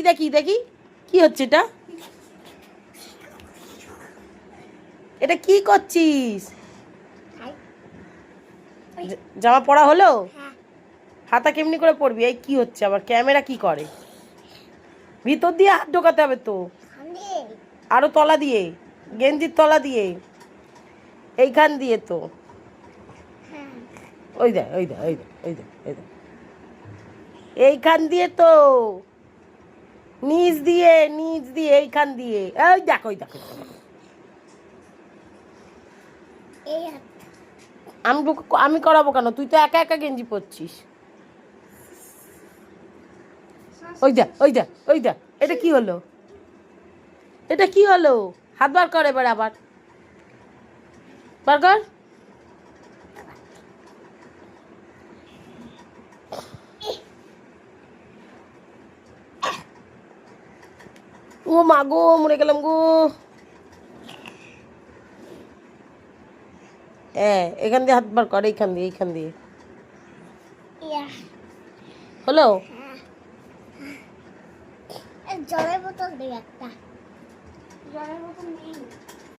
দেখি দেখি কি হচ্ছে এটা? এটা কি করছিস? জামা পরা হলো? হাতা কেমনি করে পরবি? এই কি হচ্ছে আবার? ক্যামেরা কি করে? ভিতর দিয়ে হাত ঢোকাতে হবে তো, আরো তলা দিয়ে, গেঞ্জির তলা দিয়ে, এইখান দিয়ে তো। ওই দেখ ওই দেখ ওই দেখ ওই দেখ ওই দেখ, এইখান দিয়ে তো, নিচ দিয়ে নিচ দিয়ে, এইখান দিয়ে, ওই দেখ ওই দেখ। আমি করাবো কেন? তুই তো একা একা গেঞ্জি পরছিস। ওই দেখ ওই দেখ ওই দেখ, এটা কি হলো? এটা কি হলো? হাত বার কর এবার, আবার বার কর। ও মা গো, মরে গেলাম গো। হ্যাঁ, এখান দিয়ে হাত বার কর, এইখান দিয়ে এইখান দিয়ে। হলো? জলের বোতল দিই একটা। জলের বোতল নেই।